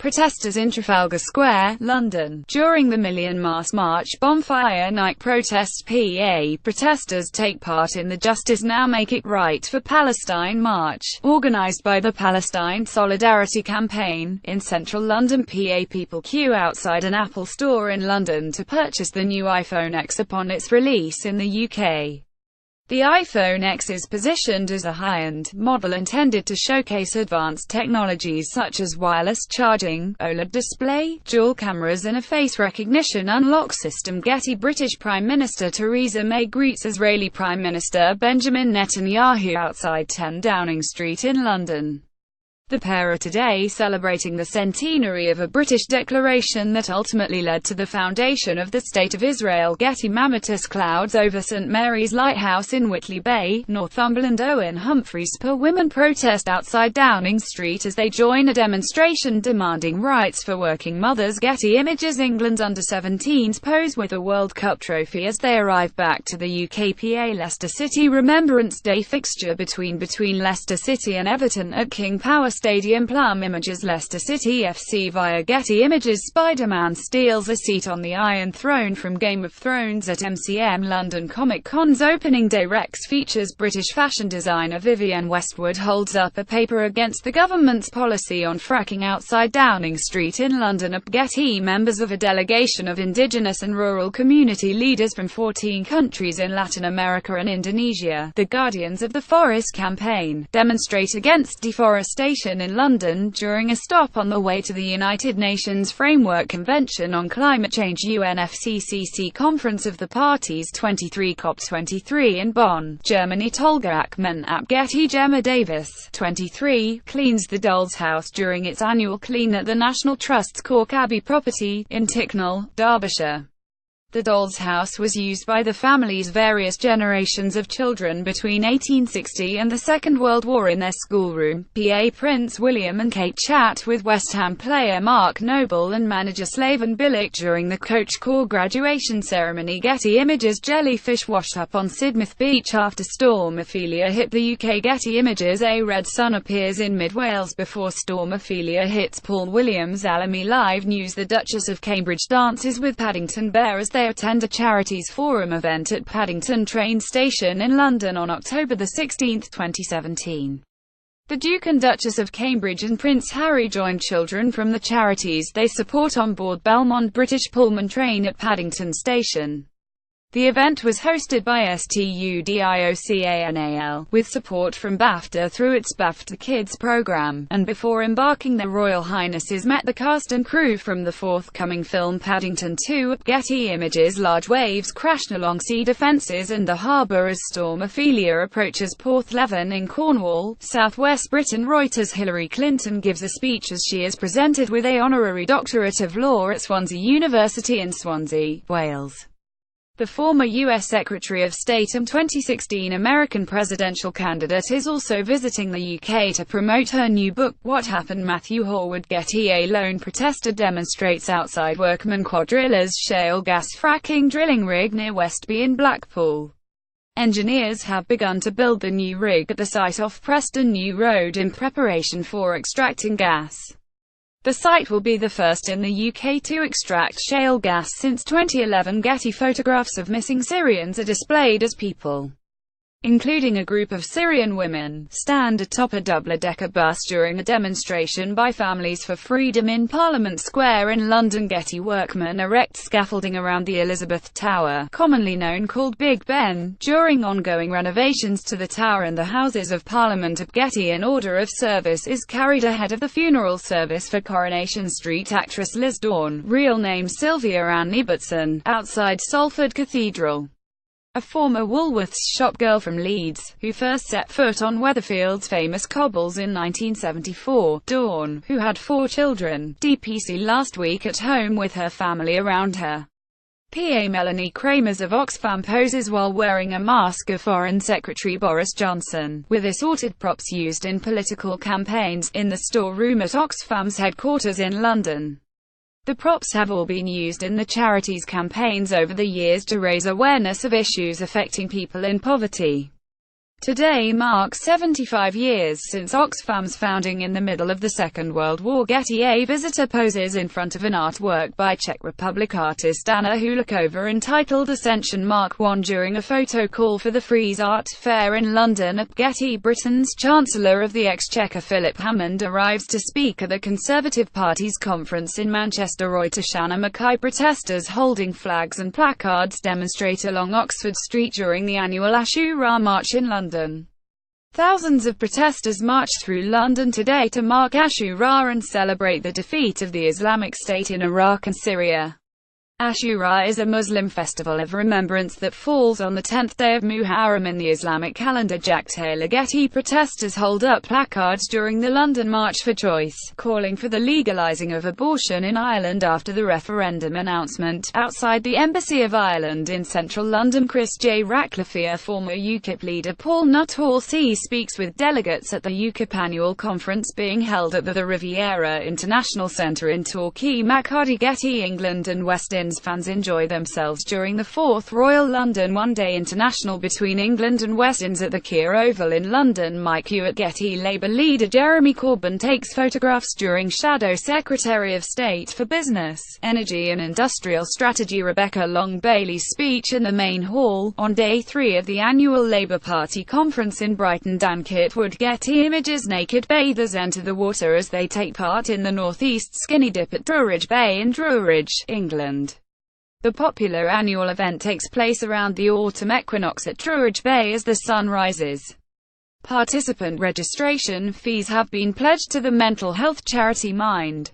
Protestors in Trafalgar Square, London. During the Million Mass March bonfire night protests, PA protesters take part in the Justice Now Make It Right for Palestine march, organised by the Palestine Solidarity Campaign. In central London, PA people queue outside an Apple store in London to purchase the new iPhone X upon its release in the UK. The iPhone X is positioned as a high-end model intended to showcase advanced technologies such as wireless charging, OLED display, dual cameras and a face recognition unlock system. Getty. British Prime Minister Theresa May greets Israeli Prime Minister Benjamin Netanyahu outside 10 Downing Street in London. The pair are today celebrating the centenary of a British declaration that ultimately led to the foundation of the State of Israel. Getty. Mammotus clouds over St Mary's Lighthouse in Whitley Bay, Northumberland. Owen Humphreys per women protest outside Downing Street as they join a demonstration demanding rights for working mothers. Getty Images. England's under-17s pose with a World Cup trophy as they arrive back to the UK. PA Leicester City Remembrance Day fixture between Leicester City and Everton at King Power Stadium. Plum Images. Leicester City FC via Getty Images. Spider-Man steals a seat on the Iron Throne from Game of Thrones at MCM. London Comic Con's opening day. Rex features British fashion designer Vivienne Westwood holds up a paper against the government's policy on fracking outside Downing Street in London. At Getty, members of a delegation of indigenous and rural community leaders from 14 countries in Latin America and Indonesia, the Guardians of the Forest campaign, demonstrate against deforestation in London during a stop on the way to the United Nations Framework Convention on Climate Change UNFCCC Conference of the Parties 23 COP23 in Bonn, Germany. Tolga Akman at Getty. Gemma Davis, 23, cleans the Doll's House during its annual clean at the National Trust's Cork Abbey property in Ticknall, Derbyshire. The Doll's House was used by the family's various generations of children between 1860 and the Second World War in their schoolroom. PA Prince William and Kate chat with West Ham player Mark Noble and manager Slaven Bilic during the Coach Corps graduation ceremony. Getty Images. Jellyfish wash up on Sidmouth Beach after Storm Ophelia hit the UK. Getty Images. A red sun appears in mid-Wales before Storm Ophelia hits Paul Williams. Alamy Live News. The Duchess of Cambridge dances with Paddington Bear as they attend a Charities Forum event at Paddington train station in London on October 16, 2017. The Duke and Duchess of Cambridge and Prince Harry joined children from the charities they support on board Belmont British Pullman train at Paddington station. The event was hosted by STUDIOCANAL, with support from BAFTA through its BAFTA Kids program, and before embarking their Royal Highnesses met the cast and crew from the forthcoming film Paddington 2. Getty Images. Large waves crashed along sea defences and the harbour as Storm Ophelia approaches Porthleven in Cornwall, southwest Britain. Reuters. Hillary Clinton gives a speech as she is presented with a honorary doctorate of law at Swansea University in Swansea, Wales. The former U.S. Secretary of State and 2016 American presidential candidate is also visiting the UK to promote her new book, What Happened. Matthew Horwood. Getty. A lone protester demonstrates outside Workman Quadrilla's shale gas fracking drilling rig near Westby in Blackpool. Engineers have begun to build the new rig at the site off Preston New Road in preparation for extracting gas. The site will be the first in the UK to extract shale gas since 2011. Getty. Photographs of missing Syrians are displayed as people, including a group of Syrian women, stand atop a double-decker bus during a demonstration by Families for Freedom in Parliament Square in London. Getty. Workmen erect scaffolding around the Elizabeth Tower, commonly known called Big Ben, during ongoing renovations to the Tower and the Houses of Parliament at Getty. An order of service is carried ahead of the funeral service for Coronation Street actress Liz Dawn, real name Sylvia Ann Ibbotson, outside Salford Cathedral. A former Woolworths shopgirl from Leeds, who first set foot on Weatherfield's famous cobbles in 1974, Dawn, who had 4 children, DPC last week at home with her family around her. PA Melanie Kramers of Oxfam poses while wearing a mask of Foreign Secretary Boris Johnson, with assorted props used in political campaigns, in the storeroom at Oxfam's headquarters in London. The props have all been used in the charities' campaigns over the years to raise awareness of issues affecting people in poverty. Today marks 75 years since Oxfam's founding in the middle of the Second World War. Getty. A visitor poses in front of an artwork by Czech Republic artist Anna Hulakova entitled Ascension Mark I during a photo call for the Frieze Art Fair in London at Getty. Britain's Chancellor of the Exchequer Philip Hammond arrives to speak at the Conservative Party's conference in Manchester. PA protesters holding flags and placards demonstrate along Oxford Street during the annual Ashura March in London. Thousands of protesters marched through London today to mark Ashura and celebrate the defeat of the Islamic State in Iraq and Syria. Ashura is a Muslim festival of remembrance that falls on the 10th day of Muharram in the Islamic calendar. Getty protesters hold up placards during the London March for Choice, calling for the legalising of abortion in Ireland after the referendum announcement. Outside the Embassy of Ireland in central London, Chris J. Ratcliffe, former UKIP leader Paul Nuttall speaks with delegates at the UKIP annual conference being held at the Riviera International Centre in Torquay. Getty. England and West Indies fans enjoy themselves during the 4th Royal London One-Day International between England and West Indies at the Kia Oval in London. Mike Hewitt. Getty. Labour leader Jeremy Corbyn takes photographs during Shadow Secretary of State for Business, Energy and Industrial Strategy Rebecca Long-Bailey's speech in the main hall, on day 3 of the annual Labour Party conference in Brighton. Dan Kitwood. Getty Images. Naked bathers enter the water as they take part in the Northeast Skinny Dip at Druridge Bay in Druridge, England. The popular annual event takes place around the autumn equinox at Druridge Bay as the sun rises. Participant registration fees have been pledged to the mental health charity Mind.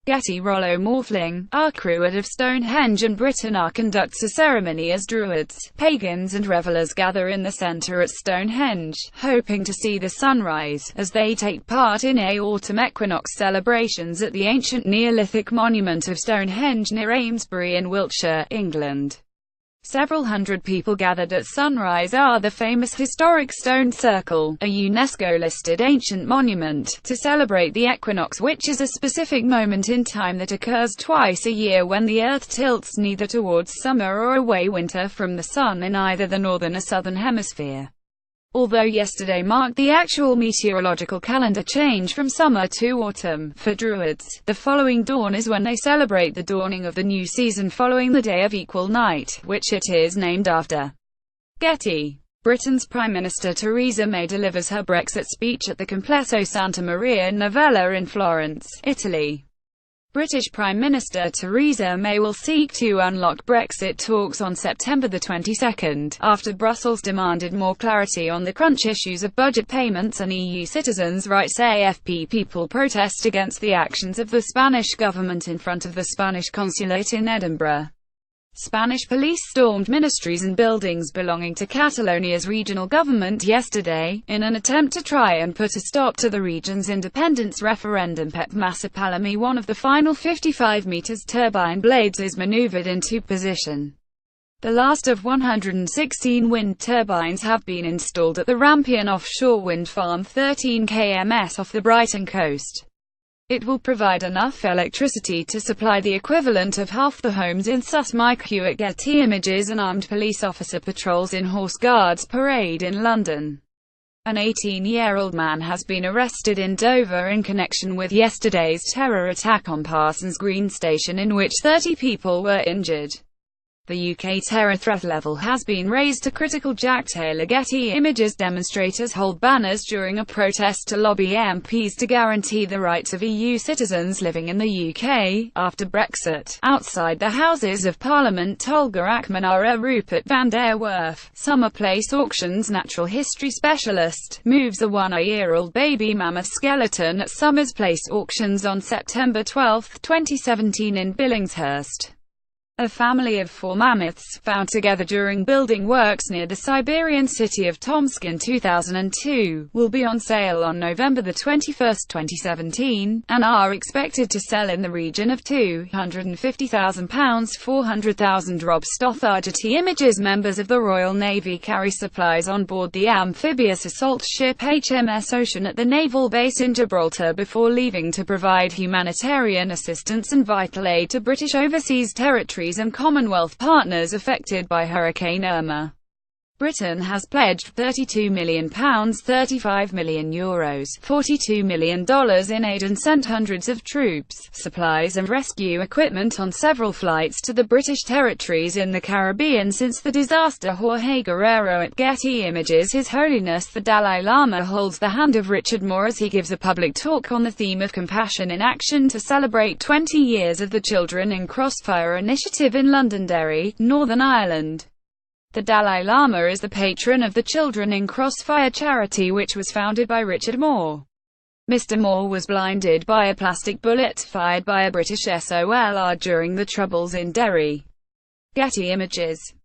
Getty. Rollo Morphling, our Druid of Stonehenge and Britain conducts a ceremony as Druids, pagans and revellers gather in the centre at Stonehenge, hoping to see the sunrise, as they take part in autumn equinox celebrations at the ancient Neolithic monument of Stonehenge near Amesbury in Wiltshire, England. Several hundred people gathered at sunrise are the famous historic Stone Circle, a UNESCO-listed ancient monument, to celebrate the equinox, which is a specific moment in time that occurs twice a year when the Earth tilts neither towards summer or away winter from the Sun in either the northern or southern hemisphere. Although yesterday marked the actual meteorological calendar change from summer to autumn, for Druids, the following dawn is when they celebrate the dawning of the new season following the Day of Equal Night, which it is named after. Getty. Britain's Prime Minister Theresa May delivers her Brexit speech at the Complesso Santa Maria Novella in Florence, Italy. British Prime Minister Theresa May will seek to unlock Brexit talks on September the 22nd, after Brussels demanded more clarity on the crunch issues of budget payments and EU citizens' rights. AFP. People protest against the actions of the Spanish government in front of the Spanish consulate in Edinburgh. Spanish police stormed ministries and buildings belonging to Catalonia's regional government yesterday, in an attempt to try and put a stop to the region's independence referendum. Pep Massapalami. One of the final 55 meters turbine blades is maneuvered into position. The last of 116 wind turbines have been installed at the Rampion offshore wind farm 13 km off the Brighton coast. It will provide enough electricity to supply the equivalent of half the homes in Sus. Mike Hewitt. Getty Images. An armed police officer patrols in Horse Guards Parade in London. An 18-year-old man has been arrested in Dover in connection with yesterday's terror attack on Parsons Green Station in which 30 people were injured. The UK terror threat level has been raised to critical. Jack Taylor. Getty Images. Demonstrators hold banners during a protest to lobby MPs to guarantee the rights of EU citizens living in the UK, after Brexit. Outside the Houses of Parliament. Tolga Akmanara. Rupert van der Werf. Summer Place Auctions. Natural history specialist moves a 1-year-old baby mammoth skeleton at Summers Place Auctions on September 12, 2017 in Billingshurst. A family of 4 mammoths, found together during building works near the Siberian city of Tomsk in 2002, will be on sale on November 21, 2017, and are expected to sell in the region of £250,000 400,000. Rob Stothard. Getty Images. Members of the Royal Navy carry supplies on board the amphibious assault ship HMS Ocean at the naval base in Gibraltar before leaving to provide humanitarian assistance and vital aid to British overseas territories and Commonwealth partners affected by Hurricane Irma. Britain has pledged £32 million, €35 million, $42 million in aid and sent hundreds of troops, supplies and rescue equipment on several flights to the British territories in the Caribbean since the disaster. Jorge Guerrero at Getty Images. His Holiness the Dalai Lama holds the hand of Richard Moore as he gives a public talk on the theme of compassion in action to celebrate 20 years of the Children in Crossfire initiative in Londonderry, Northern Ireland. The Dalai Lama is the patron of the Children in Crossfire charity, which was founded by Richard Moore. Mr. Moore was blinded by a plastic bullet fired by a British SOLR during the Troubles in Derry. Getty Images.